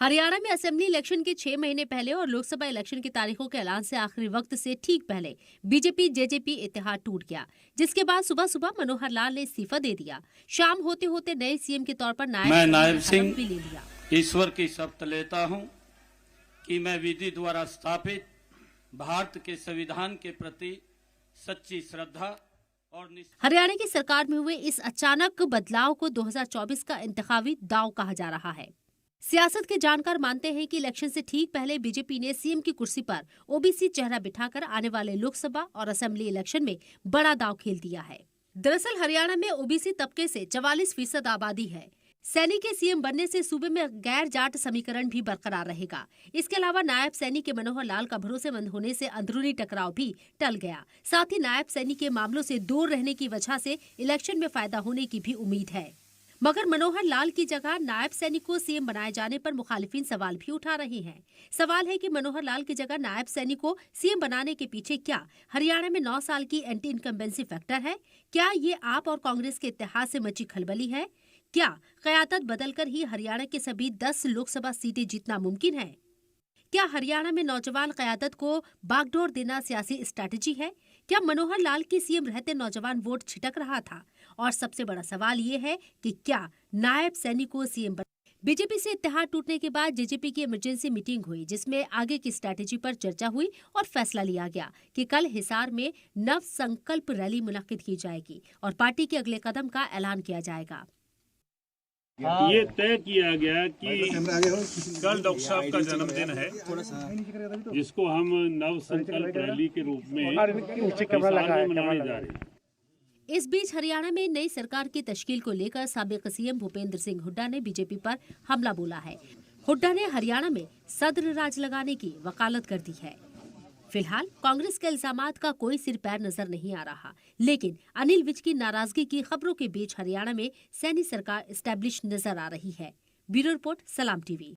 हरियाणा में assembly election के 6 महीने पहले और लोकसभा इलेक्शन की तारीखों के ऐलान से आखिरी वक्त से ठीक पहले बीजेपी जेजेपी इत्तेहाद टूट गया, जिसके बाद सुबह सुबह मनोहर लाल ने इस्तीफा दे दिया। शाम होते होते नए सीएम के तौर पर नायब सिंह भी ले लिया। ईश्वर की शपथ लेता हूं कि मैं विधि द्वारा स्थापित भारत के संविधान के प्रति सच्ची श्रद्धा और हरियाणा की सरकार में हुए इस अचानक बदलाव को 2024 का इंतखाबी दांव कहा जा रहा है। सियासत के जानकार मानते हैं कि इलेक्शन से ठीक पहले बीजेपी ने सीएम की कुर्सी पर ओबीसी चेहरा बिठाकर आने वाले लोकसभा और असेंबली इलेक्शन में बड़ा दांव खेल दिया है। दरअसल हरियाणा में ओबीसी तबके से 44% आबादी है। सैनी के सीएम बनने से सूबे में गैर जाट समीकरण भी बरकरार रहेगा। इसके अलावा नायब सैनी के मनोहर लाल का भरोसेमंद होने से अंदरूनी टकराव भी टल गया। साथ ही नायब सैनी के मामलों से दूर रहने की वजह से इलेक्शन में फायदा होने की भी उम्मीद है। मगर मनोहर लाल की जगह नायब सैनी को सीएम बनाए जाने पर मुखालिफिन सवाल भी उठा रहे हैं। सवाल है कि मनोहर लाल की जगह नायब सैनी को सीएम बनाने के पीछे क्या हरियाणा में 9 साल की एंटी इनकम्बेंसी फैक्टर है? क्या ये आप और कांग्रेस के इत्तेहाद से मची खलबली है? क्या क़यादत बदलकर ही हरियाणा के सभी 10 लोकसभा सीटें जीतना मुमकिन है? क्या हरियाणा में नौजवान क़यादत को बागडोर देना सियासी स्ट्रैटेजी है? क्या मनोहर लाल की सीएम रहते नौजवान वोट छिटक रहा था? और सबसे बड़ा सवाल ये है कि क्या नायब सैनी को सीएम बीजेपी से इत्तेहाद टूटने के बाद जेजेपी की इमरजेंसी मीटिंग हुई, जिसमें आगे की स्ट्रैटेजी पर चर्चा हुई और फैसला लिया गया कि कल हिसार में नव संकल्प रैली मुनक्किद की जाएगी और पार्टी के अगले कदम का ऐलान किया जाएगा। ये तय किया गया कि कल डॉक्टर साहब का जन्मदिन है, जिसको हम नव संकल्प रैली के रूप में मनाने जा रहे हैं। इस बीच हरियाणा में नई सरकार की तश्कील को लेकर साबिक सीएम भूपेंद्र सिंह हुड्डा ने बीजेपी पर हमला बोला है। हुड्डा ने हरियाणा में सद्र राज लगाने की वकालत कर दी है। फिलहाल कांग्रेस के इल्जामात का कोई सिर पैर नजर नहीं आ रहा, लेकिन अनिल विज की नाराजगी की खबरों के बीच हरियाणा में सैनी सरकार एस्टैब्लिश नजर आ रही है। ब्यूरो रिपोर्ट, सलाम टीवी।